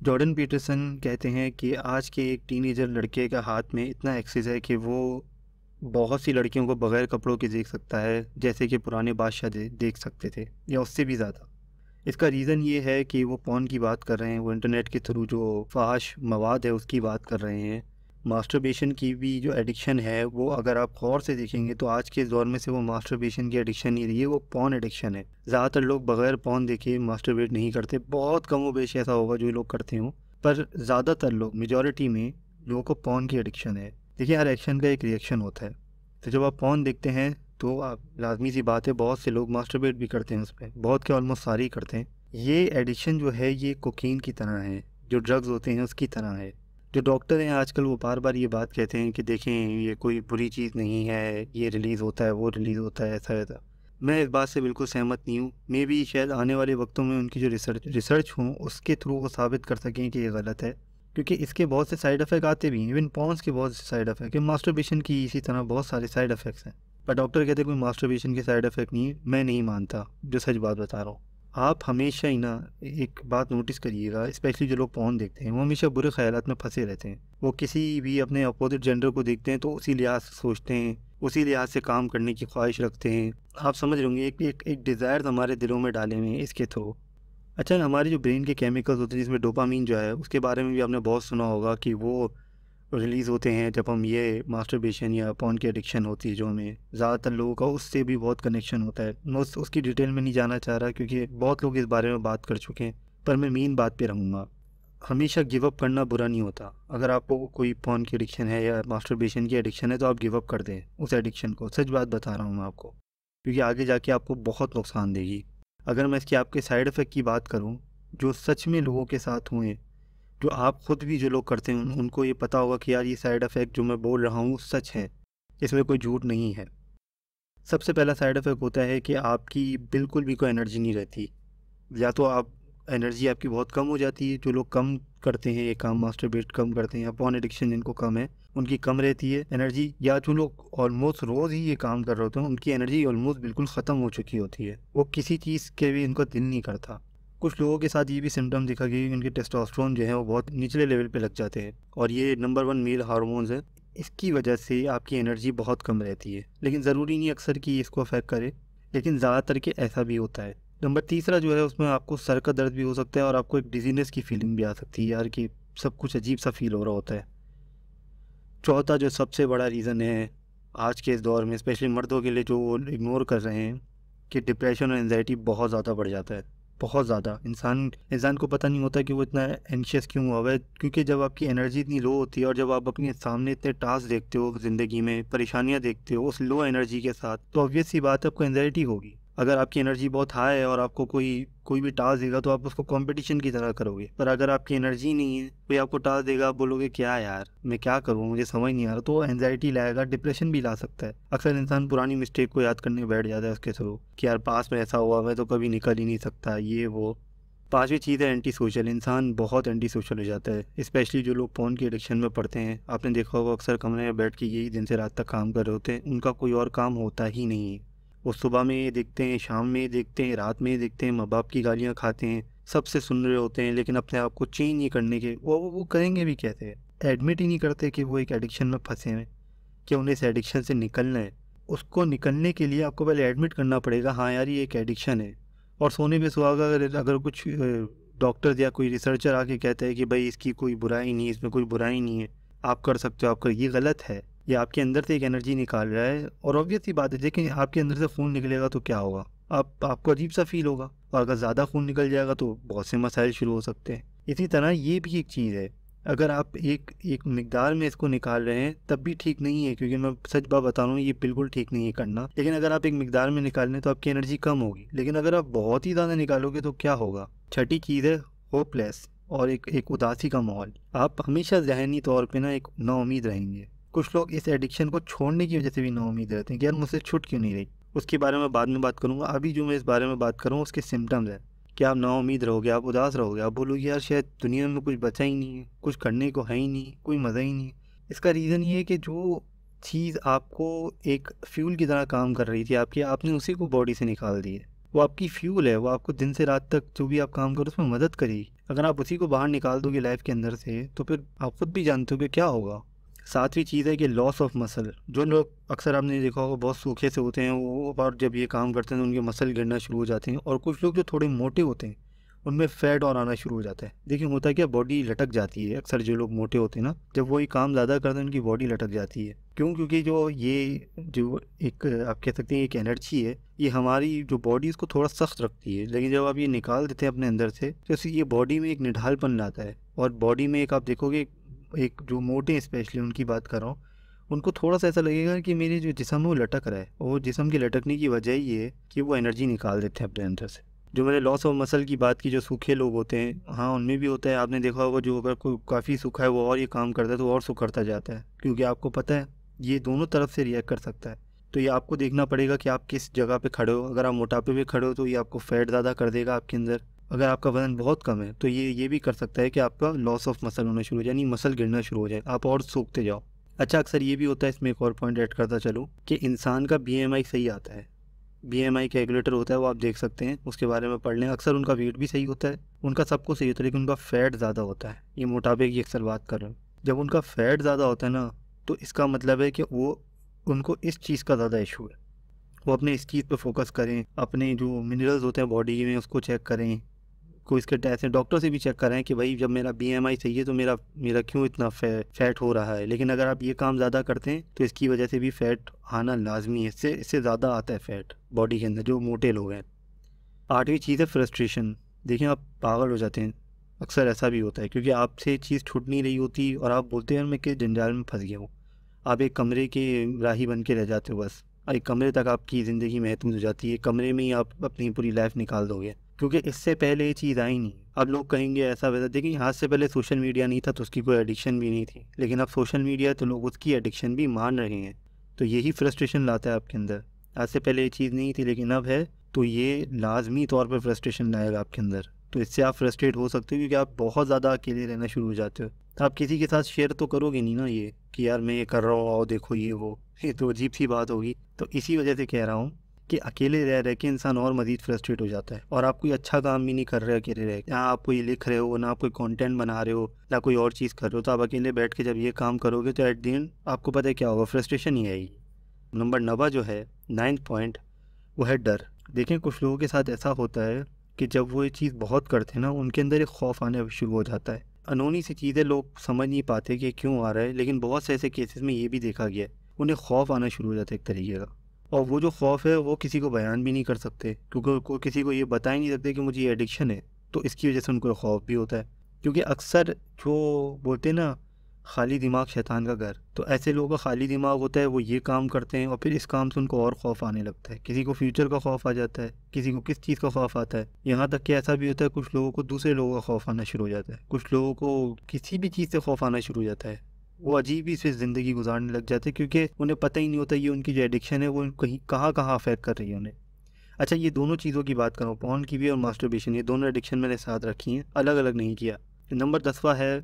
Jordan Peterson कहते हैं कि आज के एक टीनेजर लड़के का हाथ में इतना एक्सेस है कि वो बहुत सी लड़कियों को बगैर कपड़ों के देख सकता है, जैसे कि पुराने बादशाह देख सकते थे या उससे भी ज़्यादा। इसका रीज़न ये है कि वो पॉर्न की बात कर रहे हैं, वो इंटरनेट के थ्रू जो फ़ाहश मवाद है उसकी बात कर रहे हैं। मास्टरबेशन की भी जो एडिक्शन है वो अगर आप गौर से देखेंगे तो आज के इस दौर में से वो मास्टरबेशन की एडिक्शन नहीं रही है, वो पॉर्न एडिक्शन है। ज़्यादातर लोग बगैर पॉर्न देखे मास्टरबेट नहीं करते, बहुत कम बेश ऐसा होगा जो लोग करते हों, पर ज़्यादातर लोग, मेजॉरिटी में लोगों को पॉर्न की एडिक्शन है। देखिए, हर एक्शन का एक रिएक्शन होता है, तो जब आप पॉर्न देखते हैं तो आप लाजमी सी बात है बहुत से लोग मास्टरबेट भी करते हैं उस पर, बहुत के ऑलमोस्ट सारे ही करते हैं। ये एडिक्शन जो है ये कोकीन की तरह है, जो ड्रग्स होते हैं उसकी तरह है। जो डॉक्टर हैं आजकल वो बार बार ये बात कहते हैं कि देखें ये कोई बुरी चीज़ नहीं है, ये रिलीज़ होता है, वो रिलीज़ होता है, ऐसा ऐसा। मैं इस बात से बिल्कुल सहमत नहीं हूँ। मे बी शायद आने वाले वक्तों में उनकी जो रिसर्च हो उसके थ्रू वो साबित कर सकें कि ये गलत है, क्योंकि इसके बहुत से साइड इफ़ेक्ट आते भी हैं। इवन पॉन्स के बहुत से साइड इफ़ेक्ट हैं, मास्टरबेशन की इसी तरह बहुत सारे साइड इफ़ेक्ट्स हैं। पर डॉक्टर कहते हैं कोई मास्टरबेशन के साइड इफ़ेक्ट नहीं है। मैं नहीं मानता, जो सच बात बता रहा हूँ। आप हमेशा ही ना एक बात नोटिस करिएगा, स्पेशली जो लोग पॉर्न देखते हैं वो हमेशा बुरे ख्यालात में फंसे रहते हैं। वो किसी भी अपने अपोजिट जेंडर को देखते हैं तो उसी लिहाज से सोचते हैं, उसी लिहाज से काम करने की ख्वाहिश रखते हैं। आप समझ रहे होंगे, एक डिज़ायर हमारे दिलों में डाले हुए हैं इसके थ्रू। अच्छा, हमारे जो ब्रेन के केमिकल्स होते हैं जिसमें डोपामीन जो है उसके बारे में भी आपने बहुत सुना होगा कि वो रिलीज़ होते हैं जब हम ये मास्टरबेशन या पॉर्न की एडिक्शन होती है जो हमें, ज़्यादातर लोगों का उससे भी बहुत कनेक्शन होता है। मैं उसकी डिटेल में नहीं जाना चाह रहा क्योंकि बहुत लोग इस बारे में बात कर चुके हैं, पर मैं मेन बात पे रहूँगा। हमेशा गिव अप करना बुरा नहीं होता। अगर आपको कोई पॉर्न की एडिक्शन है या मास्टरबेशन की एडिक्शन है तो आप गिव अप कर दें उस एडिक्शन को। सच बात बता रहा हूँ मैं आपको, क्योंकि आगे जाके आपको बहुत नुकसान देगी। अगर मैं इसके आपके साइड इफ़ेक्ट की बात करूँ, जो सच में लोगों के साथ हुए, जो आप खुद भी जो लोग करते हैं उनको ये पता होगा कि यार ये साइड इफ़ेक्ट जो मैं बोल रहा हूँ सच है, इसमें कोई झूठ नहीं है। सबसे पहला साइड इफ़ेक्ट होता है कि आपकी बिल्कुल भी कोई एनर्जी नहीं रहती, या तो आप एनर्जी आपकी बहुत कम हो जाती है। जो लोग कम करते हैं ये काम, मास्टरबेट कम करते हैं या पॉर्न एडिक्शन जिनको कम है उनकी कम रहती है एनर्जी, या जो लोग ऑलमोस्ट रोज़ ही ये काम कर रहे होते हैं उनकी एनर्जी ऑलमोस्ट बिल्कुल ख़त्म हो चुकी होती है, वो किसी चीज़ के भी इनको दिल नहीं करता। कुछ लोगों के साथ ये भी सिम्टम दिखा कि उनके टेस्टोस्टेरोन जो है वो बहुत निचले लेवल पे लग जाते हैं, और ये नंबर 1 मेल हार्मोन्स है। इसकी वजह से आपकी एनर्जी बहुत कम रहती है, लेकिन ज़रूरी नहीं अक्सर कि इसको अफेक्ट करे, लेकिन ज़्यादातर के ऐसा भी होता है। नंबर तीसरा जो है उसमें आपको सर का दर्द भी हो सकता है और आपको एक डिजीनेस की फीलिंग भी आ सकती है यार, कि सब कुछ अजीब सा फील हो रहा होता है। चौथा जो सबसे बड़ा रीज़न है आज के इस दौर में स्पेशली मर्दों के लिए जो वो इग्नोर कर रहे हैं, कि डिप्रेशन और एनजाइटी बहुत ज़्यादा बढ़ जाता है। बहुत ज़्यादा इंसान को पता नहीं होता कि वो इतना एंशियस क्यों हुआ है, क्योंकि जब आपकी एनर्जी इतनी लो होती है और जब आप अपने सामने इतने टास्क देखते हो, ज़िंदगी में परेशानियां देखते हो उस लो एनर्जी के साथ, तो ऑब्वियस सी बात है आपको एनजाइटी होगी। अगर आपकी एनर्जी बहुत हाई है और आपको कोई भी टास्क देगा तो आप उसको कंपटीशन की तरह करोगे, पर अगर आपकी एनर्जी नहीं है, कोई आपको टास्क देगा आप बोलोगे क्या यार मैं क्या करूँ, मुझे समझ नहीं आ रहा, तो एनजाइटी लाएगा, डिप्रेशन भी ला सकता है। अक्सर इंसान पुरानी मिस्टेक को याद करने बैठ जाता है उसके थ्रू, कि यार पास में ऐसा हुआ, मैं तो कभी निकल ही नहीं सकता, ये वो। पांचवी चीज़ है एंटी सोशल। इंसान बहुत एंटी सोशल हो जाता है, स्पेशली जो लोग फ़ोन की एडिक्शन में पड़ते हैं। आपने देखा होगा अक्सर कमरे में बैठ के यही दिन से रात तक काम कर रहे होते हैं, उनका कोई और काम होता ही नहीं है। वो सुबह में ये देखते हैं, शाम में ये देखते हैं, रात में ये देखते हैं, माँ बाप की गालियाँ खाते हैं, सबसे सुन रहे होते हैं, लेकिन अपने आप को चेंज नहीं करने के वो करेंगे भी कैसे हैं, एडमिट ही नहीं करते कि वो एक एडिक्शन में फंसे हैं, कि उन्हें इस एडिक्शन से निकलना है। उसको निकलने के लिए आपको पहले एडमिट करना पड़ेगा, हाँ यार ये एक एडिक्शन है। और सोने पे सुहागा अगर कुछ डॉक्टर या कोई रिसर्चर आके कहता है कि भाई इसकी कोई बुराई नहीं है, इसमें कोई बुराई नहीं है, आप कर सकते हो, आप कर, ये गलत है। ये आपके अंदर से एक एनर्जी निकाल रहा है, और ऑब्वियस सी बात है, लेकिन आपके अंदर से खून निकलेगा तो क्या होगा, आपको अजीब सा फील होगा, और अगर ज़्यादा खून निकल जाएगा तो बहुत से मसाइल शुरू हो सकते हैं। इसी तरह ये भी एक चीज़ है, अगर आप एक मिकदार में इसको निकाल रहे हैं तब भी ठीक नहीं है, क्योंकि मैं सच बात बता रहा हूँ ये बिल्कुल ठीक नहीं है करना। लेकिन अगर आप एक मिकदार में निकाल लें तो आपकी एनर्जी कम होगी, लेकिन अगर आप बहुत ही ज़्यादा निकालोगे तो क्या होगा। छठी चीज़ है होपलेस, और एक उदासी का माहौल। आप हमेशा ज़हनी तौर पे ना एक नाउम्मीद रहेंगे। कुछ लोग इस एडिक्शन को छोड़ने की वजह से भी नाउम्मीद रहते हैं कि यार मुझसे छूट क्यों नहीं रही। उसके बारे में बाद में बात करूँगा, अभी जो मैं इस बारे में बात करूँ उसके सिम्टम्स हैं कि आप नाउम्मीद रहोगे, आप उदास रहोगे, आप बोलोगे यार शायद दुनिया में कुछ बचा ही नहीं है, कुछ करने को है ही नहीं, कोई मज़ा ही नहीं। इसका रीज़न ये है कि जो चीज़ आपको एक फ्यूल की तरह काम कर रही थी आपकी, आपने उसी को बॉडी से निकाल दी है। वो आपकी फ्यूल है, वो आपको दिन से रात तक जो भी आप काम करो उसमें मदद करेगी, अगर आप उसी को बाहर निकाल दोगे लाइफ के अंदर से तो फिर आप खुद भी जानते हो कि क्या होगा। सातवीं चीज़ है कि लॉस ऑफ मसल। जो लोग अक्सर आपने देखा होगा बहुत सूखे से होते हैं वो, और जब ये काम करते हैं तो उनके मसल गिरना शुरू हो जाते हैं। और कुछ लोग जो थोड़े मोटे होते हैं उनमें फैट और आना शुरू हो जाता है। देखिए होता है क्या, बॉडी लटक जाती है। अक्सर जो लोग मोटे होते हैं ना, जब वही काम ज़्यादा करते हैं उनकी बॉडी लटक जाती है। क्यों? क्योंकि जो एक आप कह सकते हैं एक एनर्जी है, ये हमारी जो बॉडी इसको थोड़ा सख्त रखती है। लेकिन जब आप ये निकाल देते हैं अपने अंदर से तो इससे ये बॉडी में एक निढालपन लाता है। और बॉडी में एक आप देखोगे, एक जो मोटे हैं स्पेशली उनकी बात कर रहा हूँ, उनको थोड़ा सा ऐसा लगेगा कि मेरे जो जिस्म है वो लटक रहा है। और वो जिस्म के लटकने की वजह ये है कि वो एनर्जी निकाल देते हैं अपने अंदर से। जो मैंने लॉस ऑफ मसल की बात की, जो सूखे लोग होते हैं, हाँ उनमें भी होता है। आपने देखा होगा जो अगर कोई काफ़ी सूखा है वो और ये काम करता है तो और सुखड़ता जाता है। क्योंकि आपको पता है ये दोनों तरफ से रिएक्ट कर सकता है। तो ये आपको देखना पड़ेगा कि आप किस जगह पे खड़े हो। अगर आप मोटापे पे खड़े हो तो ये आपको फैट ज़्यादा कर देगा आपके अंदर। अगर आपका वजन बहुत कम है तो ये भी कर सकता है कि आपका लॉस ऑफ मसल होना शुरू हो जाए, यानी मसल गिरना शुरू हो जाए, आप और सूखते जाओ। अच्छा, अक्सर ये भी होता है, इसमें एक और पॉइंट ऐड करता चलूँ, कि इंसान का बीएमआई सही आता है। बीएमआई कैलकुलेटर होता है, वो आप देख सकते हैं, उसके बारे में पढ़ लें। अक्सर उनका वेट भी सही होता है, उनका सब कुछ सही होता है, लेकिन उनका फ़ैट ज़्यादा होता है। ये मोटापे की अक्सर बात कर रहे हैं। जब उनका फ़ैट ज़्यादा होता है ना, तो इसका मतलब है कि उनको इस चीज़ का ज़्यादा इशू है। वो अपने इस चीज़ पे फोकस करें, अपने जो मिनरल्स होते हैं बॉडी में उसको चेक करें। कोई इसके टेस्ट है, डॉक्टर से भी चेक कराएं कि भाई जब मेरा बीएमआई सही है तो मेरा क्यों इतना फैट हो रहा है। लेकिन अगर आप ये काम ज़्यादा करते हैं तो इसकी वजह से भी फैट आना लाजमी है। इससे ज़्यादा आता है फैट बॉडी के अंदर, जो मोटे लोग हैं। आठवीं चीज़ है फ्रस्ट्रेशन। देखिए आप पागल हो जाते हैं, अक्सर ऐसा भी होता है, क्योंकि आपसे चीज़ छूट नहीं रही होती और आप बोलते हैं मैं किस जंजाल में फंस गया हूँ। आप एक कमरे के राही बन के रह जाते हो बस। एक कमरे तक आपकी ज़िंदगी महदूद हो जाती है, कमरे में ही आप अपनी पूरी लाइफ निकाल दोगे, क्योंकि इससे पहले ये चीज़ आई नहीं। अब लोग कहेंगे ऐसा वैसा, देखिए आज से पहले सोशल मीडिया नहीं था तो उसकी कोई एडिक्शन भी नहीं थी, लेकिन अब सोशल मीडिया है तो लोग उसकी एडिक्शन भी मान रहे हैं। तो यही फ्रस्ट्रेशन लाता है आपके अंदर। आज से पहले ये चीज़ नहीं थी लेकिन अब है, तो ये लाजमी तौर पर फ्रस्ट्रेशन लाएगा आपके अंदर। तो इससे आप फ्रस्ट्रेट हो सकते हो, क्योंकि आप बहुत ज़्यादा अकेले रहना शुरू हो जाते हो। तो आप किसी के साथ शेयर तो करोगे नहीं ना ये कि यार मैं ये कर रहा हूँ और देखो ये वो, ये तो अजीब सी बात होगी। तो इसी वजह से कह रहा हूँ कि अकेले रह रह के इंसान और मज़ीद फ्रस्ट्रेट हो जाता है। और आप कोई अच्छा काम भी नहीं कर रहे अकेले रह के, ना आप कोई लिख रहे हो, ना आप कोई कंटेंट बना रहे हो, ना कोई और चीज़ कर रहे हो, तो आप अकेले बैठ के जब ये काम करोगे तो एट द एंड आपको पता है क्या होगा, फ्रस्ट्रेशन ही आएगी। नंबर 9 जो है, 9th पॉइंट, वो है डर। देखें कुछ लोगों के साथ ऐसा होता है कि जब वो ये चीज़ बहुत करते हैं ना, उनके अंदर एक खौफ आने शुरू हो जाता है। अनहोनी सी चीज़ें लोग समझ नहीं पाते कि क्यों आ रहा है, लेकिन बहुत से ऐसे केसेस में ये भी देखा गया है, उन्हें खौफ आना शुरू हो जाता है एक तरीके का। और वो जो खौफ है वो किसी को बयान भी नहीं कर सकते, क्योंकि किसी को ये बता ही नहीं सकते कि मुझे ये एडिक्शन है। तो इसकी वजह से उनको खौफ भी होता है, क्योंकि अक्सर जो बोलते हैं ना खाली दिमाग शैतान का घर, तो ऐसे लोगों का खाली दिमाग होता है, वो ये काम करते हैं और फिर इस काम से उनको और खौफ आने लगता है। किसी को फ्यूचर का खौफ आ जाता है, किसी को किस चीज़ का खौफ आता है, यहाँ तक कि ऐसा भी होता है कुछ लोगों को दूसरे लोगों का खौफ आना शुरू हो जाता है, कुछ लोगों को किसी भी चीज़ से खौफ आना शुरू हो जाता है। वो अजीब ही से ज़िंदगी गुजारने लग जाते हैं, क्योंकि उन्हें पता ही नहीं होता ये उनकी जो एडिक्शन है वो कहीं कहाँ कहाँ अफेक्ट कर रही है उन्हें। अच्छा, ये दोनों चीज़ों की बात करूँ, पॉर्न की भी और मास्टरबेशन, ये दोनों एडिक्शन मैंने साथ रखी हैं, अलग अलग नहीं किया। नंबर 10वां है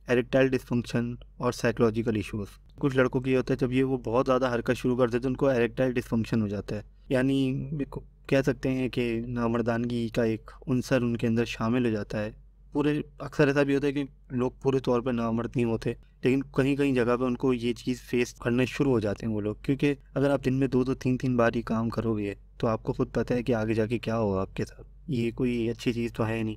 एरेक्टाइल डिस्फंक्शन और साइकोलॉजिकल इश्यूज़। कुछ लड़कों की होता है जब ये वो बहुत ज़्यादा हरकत शुरू कर देते हैं तो उनको एरेक्टाइल डिस्फंक्शन हो जाता है, यानी कह सकते हैं कि नामर्दानगी का एक अंसर उनके अंदर शामिल हो जाता है। पूरे अक्सर ऐसा भी होता है कि लोग पूरे तौर पर नामर्द नहीं होते, लेकिन कहीं कहीं जगह पे उनको ये चीज़ फेस करने शुरू हो जाते हैं वो लोग, क्योंकि अगर आप दिन में 2-2 3-3 बार ही काम करोगे तो आपको खुद पता है कि आगे जाके क्या होगा आपके साथ। ये कोई अच्छी चीज़ तो है नहीं।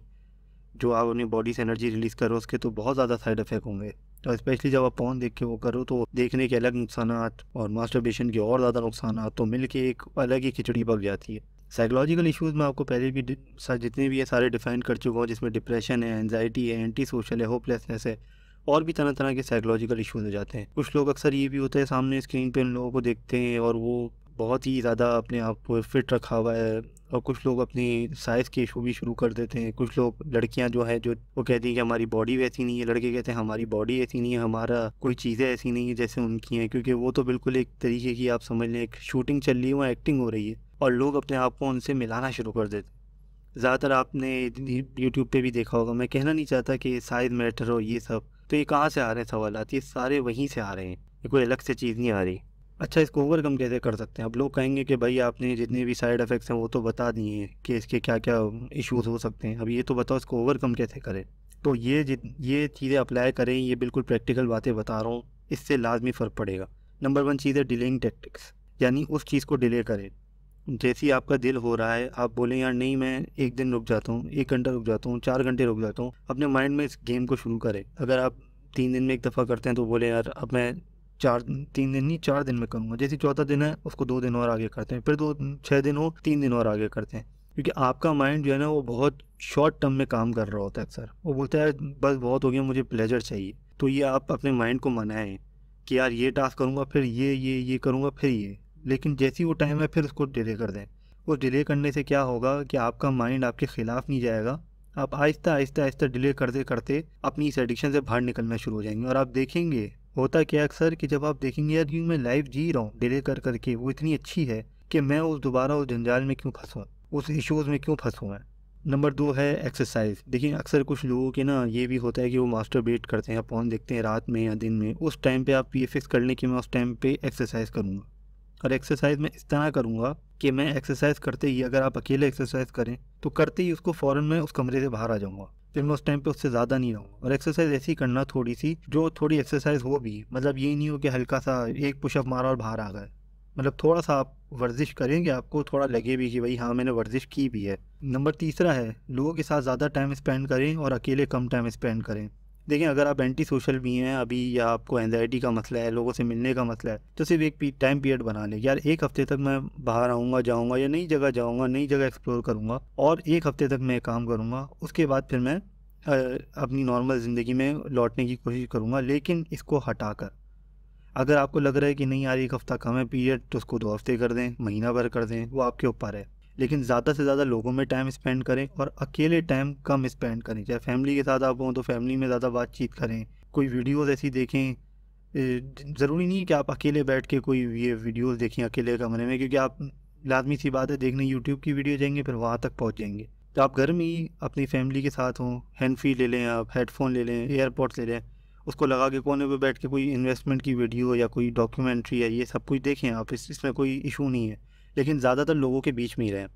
जो आप अपनी बॉडी से एनर्जी रिलीज़ करो उसके तो बहुत ज़्यादा साइड इफ़ेक्ट होंगे, और स्पेशली जब आप पॉर्न देख के वो करो तो देखने के अलग नुकसानात और मास्टरबेशन के और ज़्यादा नुकसानात तो मिल के एक अलग ही खिचड़ी पक जाती है। साइकोलॉजिकल इश्यूज़ में आपको पहले भी जितने भी है सारे डिफाइन कर चुका हूँ, जिसमें डिप्रेशन है, एंजाइटी है, एंटी सोशल है, होपलेसनेस है, और भी तरह तरह के साइकोलॉजिकल इश्यूज़ हो जाते हैं। कुछ लोग अक्सर ये भी होता है सामने स्क्रीन पे उन लोगों को देखते हैं और वो बहुत ही ज़्यादा अपने आप को फिट रखा हुआ है, और कुछ लोग अपनी साइज़ के इशू भी शुरू कर देते हैं। कुछ लोग, लड़कियां जो है जो वो कहती हैं कि हमारी बॉडी वैसी नहीं है, लड़के कहते हैं हमारी बॉडी ऐसी नहीं है, हमारा कोई चीज़ें ऐसी नहीं है जैसे उनकी हैं, क्योंकि वो तो बिल्कुल एक तरीके की आप समझ लें एक शूटिंग चल रही है, वो एक्टिंग हो रही है, और लोग अपने आप को उनसे मिलाना शुरू कर देते हैं। ज़्यादातर आपने यूट्यूब पे भी देखा होगा, मैं कहना नहीं चाहता कि साइज़ मैटर हो ये सब, तो ये कहाँ से आ रहे हैं सवाल, ये सारे वहीं से आ रहे हैं, ये कोई अलग से चीज़ नहीं आ रही। अच्छा, इसको ओवरकम कैसे कर सकते हैं? अब लोग कहेंगे कि भाई आपने जितने भी साइड इफ़ेक्ट्स हैं वो तो बता दिए हैं कि इसके क्या-क्या इश्यूज़ हो सकते हैं। अब ये तो बताओ इसको ओवरकम कैसे करें? तो ये चीज़ें अप्लाई करें, ये बिल्कुल प्रैक्टिकल बातें बता रहा हूँ, इससे लाज़मी फ़र्क पड़ेगा। नंबर 1 चीज़ है डिलेइंग टैक्टिक्स, यानी उस चीज़ को डिले करें। जैसे ही आपका दिल हो रहा है, आप बोलें यार नहीं मैं 1 दिन रुक जाता हूँ, 1 घंटा रुक जाता हूँ, 4 घंटे रुक जाता हूँ। अपने माइंड में इस गेम को शुरू करें। अगर आप 3 दिन में 1 दफ़ा करते हैं तो बोलें यार अब मैं 3 दिन नहीं 4 दिन में करूँगा। जैसे चौथा दिन है उसको 2 दिन और आगे करते हैं, फिर 6 दिन हो 3 दिन और आगे करते हैं। क्योंकि आपका माइंड जो है ना वो बहुत शॉर्ट टर्म में काम कर रहा होता है अक्सर। वो बोलता है बस बहुत हो गया, मुझे प्लेज़र चाहिए। तो ये आप अपने माइंड को मनाएँ कि यार ये टास्क करूँगा, फिर ये करूँगा, फिर ये। लेकिन जैसे ही वो टाइम है फिर उसको डिले कर दें। उस डिले करने से क्या होगा कि आपका माइंड आपके ख़िलाफ़ नहीं जाएगा। आप आहिस्ता डिले करते अपनी इस एडिक्शन से बाहर निकलना शुरू हो जाएंगे। और आप देखेंगे होता क्या है अक्सर कि जब आप देखेंगे यार यूँ मैं लाइफ जी रहा हूँ डिले कर के, वो इतनी अच्छी है कि मैं दोबारा उस जंजाल में क्यों फंसूँ, उस इश्यूज़ में क्यों फंसूँ मैं। नंबर 2 है एक्सरसाइज। देखिए अक्सर कुछ लोगों के ना ये भी होता है कि वो मास्टरबेट करते हैं या पॉर्न देखते हैं रात में या दिन में। उस टाइम पे आप ये फिक्स कर लें कि मैं उस टाइम पे एक्सरसाइज करूँगा। और एक्सरसाइज मैं इस तरह करूँगा कि मैं एक्सरसाइज करते ही, अगर आप अकेले एक्सरसाइज करें तो करते ही उसको फ़ौरन मैं उस कमरे से बाहर आ जाऊँगा। फिर मैं उस टाइम पे उससे ज़्यादा नहीं रहूँगा। और एक्सरसाइज ऐसी करना थोड़ी सी जो थोड़ी एक्सरसाइज हो भी, मतलब ये नहीं हो कि हल्का सा एक पुशअप मारा और बाहर आ गए। मतलब थोड़ा सा आप वर्जिश करें कि आपको थोड़ा लगे भी कि भाई हाँ मैंने वर्जिश की भी है। नंबर तीसरा है लोगों के साथ ज़्यादा टाइम स्पेंड करें और अकेले कम टाइम स्पेंड करें। देखिए अगर आप एंटी सोशल भी हैं अभी, या आपको एंजाइटी का मसला है, लोगों से मिलने का मसला है, तो सिर्फ एक टाइम पीरियड बना लें यार 1 हफ्ते तक मैं बाहर आऊँगा, जाऊँगा या नई जगह जाऊँगा, नई जगह एक्सप्लोर करूँगा और 1 हफ्ते तक मैं काम करूँगा। उसके बाद फिर मैं अपनी नॉर्मल ज़िंदगी में लौटने की कोशिश करूँगा, लेकिन इसको हटाकर। अगर आपको लग रहा है कि नहीं यार 1 हफ्ता कम है पीरियड, तो उसको 2 हफ्ते कर दें, महीना भर कर दें, वो आपके ऊपर है। लेकिन ज़्यादा से ज़्यादा लोगों में टाइम स्पेंड करें और अकेले टाइम कम स्पेंड करें। चाहे फैमिली के साथ आप हों तो फैमिली में ज़्यादा बातचीत करें, कोई वीडियोज़ ऐसी देखें। ज़रूरी नहीं कि आप अकेले बैठ के कोई ये वीडियोज़ देखें अकेले कमरे में, क्योंकि आप लाज़मी सी बात है देखने यूट्यूब की वीडियो जाएँगे फिर वहाँ तक पहुँच जाएँगे। तो आप घर में ही अपनी फैमिली के साथ हों, हैंड फ्री ले लें, आप हेडफ़ोन ले लें, एयरपॉड्स ले लें, उसको लगा के कोने पे बैठ के कोई इन्वेस्टमेंट की वीडियो या कोई डॉक्यूमेंट्री है, ये सब कुछ देखें आप। इसमें कोई इशू नहीं है, लेकिन ज़्यादातर लोगों के बीच में ही रहें।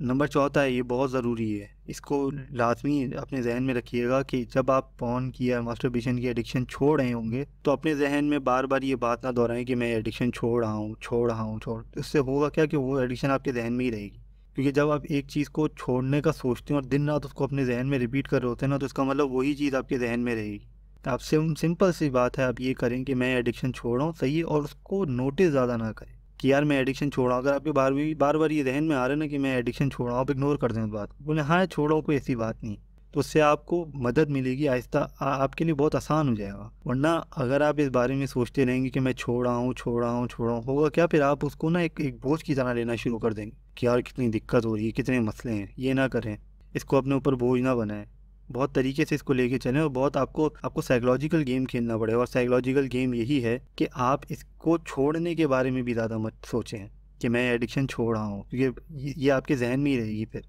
नंबर चौथा है, ये बहुत ज़रूरी है, इसको लाजमी अपने जहन में रखिएगा कि जब आप पॉर्न की या मास्टरबेशन की एडिक्शन छोड़ रहे होंगे तो अपने जहन में बार बार ये बात ना दोहराएं कि मैं एडिक्शन छोड़ रहा हूँ, छोड़ रहा हूँ, छोड़। इससे होगा क्या कि वो एडिक्शन आपके जहन में ही रहेगी। क्योंकि जब आप एक चीज़ को छोड़ने का सोचते हैं और दिन रात उसको अपने जहन में रिपीट कर रहे होते हैं ना, तो इसका मतलब वही चीज़ आपके जहन में रहेगी। आप सिंपल सी बात है, आप ये करें कि मैं एडिक्शन छोड़ रहा हूँ, सही है, और उसको नोटिस ज़्यादा ना करें कि यार मैं एडिक्शन छोड़ा। अगर आपके बार बार ये जहन में आ रहा है ना कि मैं एडिक्शन छोड़ा, आप इग्नोर कर दें उस बात को, बोले हाँ छोड़ो कोई ऐसी बात नहीं। तो उससे आपको मदद मिलेगी, आहिस्ता आपके लिए बहुत आसान हो जाएगा। वरना अगर आप इस बारे में सोचते रहेंगे कि मैं छोड़ रहा हूँ, छोड़ रहा हूँ, छोड़ रहा हूँ, होगा क्या, फिर आप उसको ना एक बोझ की तरह लेना शुरू कर देंगे कि यार कितनी दिक्कत हो रही है, कितने मसले हैं। ये ना करें, इसको अपने ऊपर बोझ ना बनाएं। बहुत तरीके से इसको लेके चलें और बहुत आपको साइकोलॉजिकल गेम खेलना पड़ेगा। और साइकोलॉजिकल गेम यही है कि आप इसको छोड़ने के बारे में भी ज़्यादा मत सोचें कि मैं एडिक्शन छोड़ रहा हूँ, क्योंकि ये आपके जहन में ही रहेगी फिर।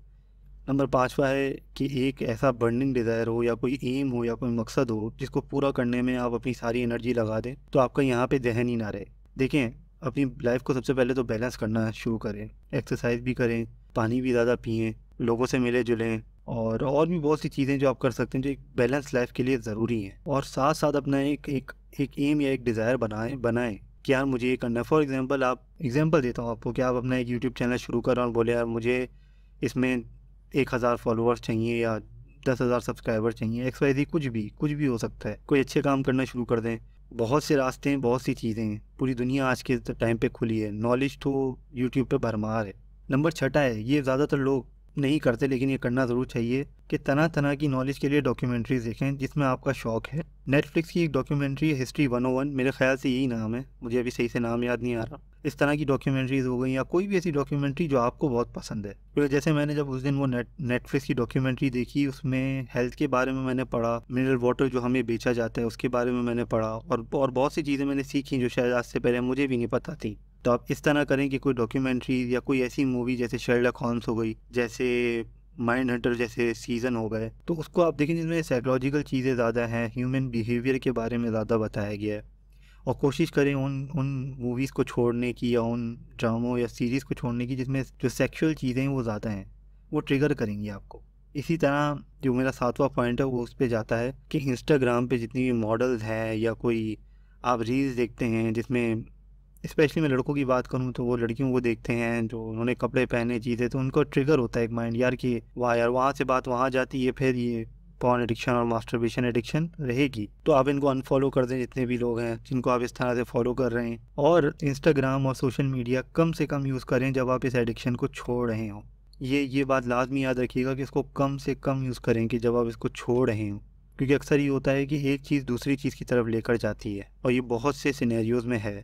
नंबर 5वां है कि एक ऐसा बर्निंग डिज़ायर हो या कोई एम हो या कोई मकसद हो जिसको पूरा करने में आप अपनी सारी एनर्जी लगा दें, तो आपका यहाँ पे जहन ही ना रहे। देखें अपनी लाइफ को सबसे पहले तो बैलेंस करना शुरू करें, एक्सरसाइज भी करें, पानी भी ज़्यादा पिएँ, लोगों से मिले जुलें, और भी बहुत सी चीज़ें जो आप कर सकते हैं जो एक बैलेंस लाइफ के लिए ज़रूरी हैं। और साथ साथ अपना एक एम या एक डिज़ायर बनाएं कि यार मुझे ये करना है। फॉर एग्जांपल आप एग्जांपल देता हूँ आपको कि आप अपना एक यूट्यूब चैनल शुरू करें और बोले यार मुझे इसमें 1000 फॉलोअर्स चाहिए या 10,000 सब्सक्राइबर चाहिए, XYZ कुछ भी हो सकता है। कोई अच्छे काम करना शुरू कर दें। बहुत से रास्ते हैं, बहुत सी चीज़ें हैं, पूरी दुनिया आज के टाइम पे खुली है, नॉलेज तो यूट्यूब पे भरमार है। नंबर 6 है, ये ज़्यादातर लोग नहीं करते लेकिन ये करना ज़रूर चाहिए, कि तरह तरह की नॉलेज के लिए डॉक्यूमेंट्रीज देखें जिसमें आपका शौक़ है। नेटफ्लिक्स की एक डॉक्यूमेंट्री है हिस्ट्री 101, मेरे ख्याल से यही नाम है, मुझे अभी सही से नाम याद नहीं आ रहा। इस तरह की डॉक्यूमेंट्रीज़ हो गई, या कोई भी ऐसी डॉक्यूमेंट्री जो आपको बहुत पसंद है। तो जैसे मैंने जब उस दिन वो नेटफ्लिक्स की डॉक्यूमेंट्री देखी, उसमें हेल्थ के बारे में मैंने पढ़ा, मिनरल वाटर जो हमें बेचा जाता है उसके बारे में मैंने पढ़ा, और बहुत सी चीज़ें मैंने सीखी जो शायद आज से पहले मुझे भी नहीं पता थी। तो आप इस तरह करें कि कोई डॉक्यूमेंट्री या कोई ऐसी मूवी जैसे शर्लक होम्स हो गई, जैसे माइंड हंटर जैसे सीज़न हो गए, तो उसको आप देखें जिसमें साइकोलॉजिकल चीज़ें ज़्यादा हैं, ह्यूमन बिहेवियर के बारे में ज़्यादा बताया गया है। और कोशिश करें उन उन मूवीज़ को छोड़ने की या उन ड्रामों या सीरीज़ को छोड़ने की जिसमें जो सेक्सुअल चीज़ें हैं वो ज़्यादा हैं, वो ट्रिगर करेंगी आपको। इसी तरह जो मेरा 7वां पॉइंट है वो उस पे जाता है कि इंस्टाग्राम पे जितनी भी मॉडल्स हैं या कोई आप रील्स देखते हैं जिसमें स्पेशली मैं लड़कों की बात करूँ तो वो लड़कियों को देखते हैं जो उन्होंने कपड़े पहने चीज़ें, तो उनको ट्रिगर होता है एक माइंड यार कि वाह यार वहाँ से बात वहाँ जाती है, फिर ये पॉर्न एडिक्शन और मास्टरबेशन एडिक्शन रहेगी। तो आप इनको अनफॉलो कर दें जितने भी लोग हैं जिनको आप इस तरह से फॉलो कर रहे हैं, और इंस्टाग्राम और सोशल मीडिया कम से कम यूज़ करें जब आप इस एडिक्शन को छोड़ रहे हों। ये बात लाजमी याद रखिएगा कि इसको कम से कम यूज़ करें कि जब आप इसको छोड़ रहे हों, क्योंकि अक्सर ये होता है कि एक चीज़ दूसरी चीज़ की तरफ लेकर जाती है, और ये बहुत से सिनेरियोज़ में है।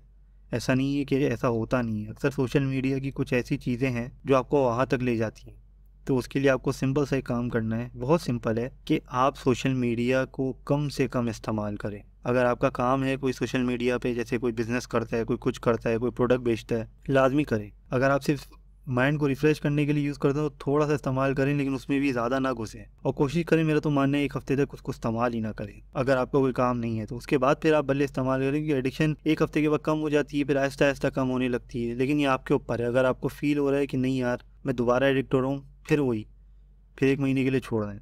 ऐसा नहीं है कि ऐसा होता नहीं है, अक्सर सोशल मीडिया की कुछ ऐसी चीज़ें हैं जो आपको वहाँ तक ले जाती हैं। तो उसके लिए आपको सिंपल सा एक काम करना है, बहुत सिंपल है कि आप सोशल मीडिया को कम से कम इस्तेमाल करें। अगर आपका काम है कोई सोशल मीडिया पे, जैसे कोई बिज़नेस करता है, कोई कुछ करता है, कोई प्रोडक्ट बेचता है, लाजमी करें। अगर आप सिर्फ माइंड को रिफ़्रेश करने के लिए यूज़ करते हो तो थोड़ा सा इस्तेमाल करें, लेकिन उसमें भी ज़्यादा ना घुसें, और कोशिश करें, मेरा तो मानना है, एक हफ़्ते तक उसको इस्तेमाल ही ना करें। अगर आपका कोई काम नहीं है तो उसके बाद फिर आप भले इस्तेमाल करें, क्योंकि एडिक्शन एक हफ़्ते के बाद कम हो जाती है, फिर आहिस्ता आहिस्ता कम होने लगती है। लेकिन ये आपके ऊपर है। अगर आपको फ़ील हो रहा है कि नहीं यार मैं दोबारा एडिक्ट हो रहा हूँ, फिर 1 महीने के लिए छोड़ दें,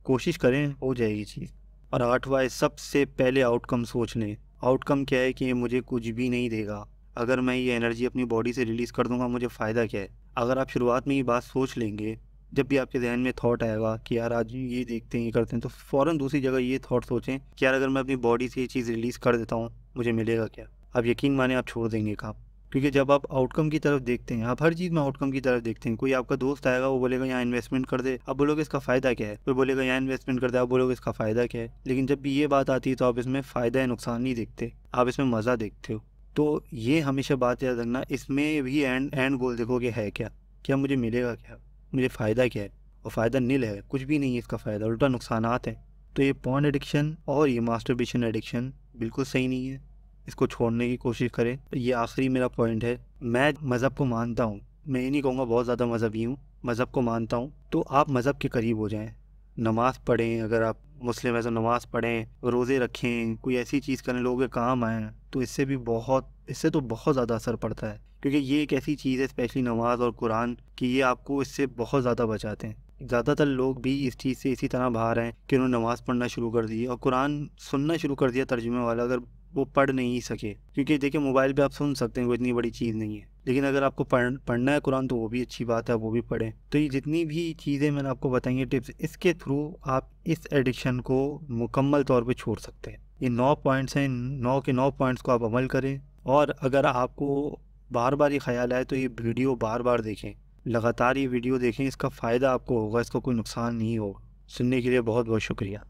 कोशिश करें, हो जाएगी चीज़। और 8वां है, सबसे पहले आउटकम सोच लें। आउटकम क्या है कि ये मुझे कुछ भी नहीं देगा, अगर मैं ये एनर्जी अपनी बॉडी से रिलीज़ कर दूंगा मुझे फ़ायदा क्या है। अगर आप शुरुआत में ये बात सोच लेंगे, जब भी आपके जहन में थॉट आएगा कि यार आज ये देखते हैं, ये करते हैं, तो फ़ौरन दूसरी जगह ये थॉट सोचें कि यार अगर मैं अपनी बॉडी से ये चीज़ रिलीज़ कर देता हूँ मुझे मिलेगा क्या। आप यकीन माने आप छोड़ देंगे काम, क्योंकि जब आप आउटकम की तरफ देखते हैं, आप हर चीज़ में आउटकम की तरफ देखते हैं। कोई आपका दोस्त आएगा, वो बोलेगा यहाँ इन्वेस्टमेंट कर दे, आप बोलोगे इसका फ़ायदा क्या है। कोई बोलेगा यहाँ इन्वेस्टमेंट कर दे, आप बोलोगे इसका फ़ायदा क्या है। लेकिन जब भी ये बात आती है तो आप इसमें फ़ायदा या नुकसान नहीं देखते, आप इसमें मज़ा देखते हो। तो ये हमेशा बात याद रखना, इसमें भी एंड गोल देखो कि है क्या मुझे मिलेगा, क्या मुझे फ़ायदा क्या है। और फ़ायदा नील है, कुछ भी नहीं है इसका फ़ायदा, उल्टा नुकसानात हैं। तो ये पॉर्न एडिक्शन और ये मास्टरबेशन एडिक्शन बिल्कुल सही नहीं है, इसको छोड़ने की कोशिश करें। ये आखिरी मेरा पॉइंट है, मैं मज़हब को मानता हूँ, मैं ये नहीं कहूँगा बहुत ज़्यादा मज़हबी हूँ, मज़हब को मानता हूँ। तो आप मज़हब के करीब हो जाएं, नमाज़ पढ़ें, अगर आप मुस्लिम हैं तो नमाज़ पढ़ें, रोज़े रखें, कोई ऐसी चीज़ करें लोगों के काम आएँ, तो इससे तो बहुत ज़्यादा असर पड़ता है। क्योंकि ये एक ऐसी चीज़ है, स्पेशली नमाज और कुरान, कि ये आपको इससे बहुत ज़्यादा बचाते हैं। ज़्यादातर लोग भी इस चीज़ से इसी तरह बाहर हैं कि उन्होंने नमाज़ पढ़ना शुरू कर दी और कुरान सुनना शुरू कर दिया तर्जुमे वाला, अगर वो पढ़ नहीं सके। क्योंकि देखिए मोबाइल पे आप सुन सकते हैं, वो इतनी बड़ी चीज़ नहीं है, लेकिन अगर आपको पढ़ना है कुरान तो वो भी अच्छी बात है, वो भी पढ़ें। तो ये जितनी भी चीज़ें मैंने आपको बताई हैं टिप्स, इसके थ्रू आप इस एडिक्शन को मुकम्मल तौर पे छोड़ सकते हैं। ये 9 पॉइंट्स हैं, 9 के 9 पॉइंट्स को आप अमल करें। और अगर आपको बार बार ये ख्याल आए तो ये वीडियो बार बार देखें, लगातार ये वीडियो देखें, इसका फ़ायदा आपको होगा, इसका कोई नुकसान नहीं होगा। सुनने के लिए बहुत बहुत शुक्रिया।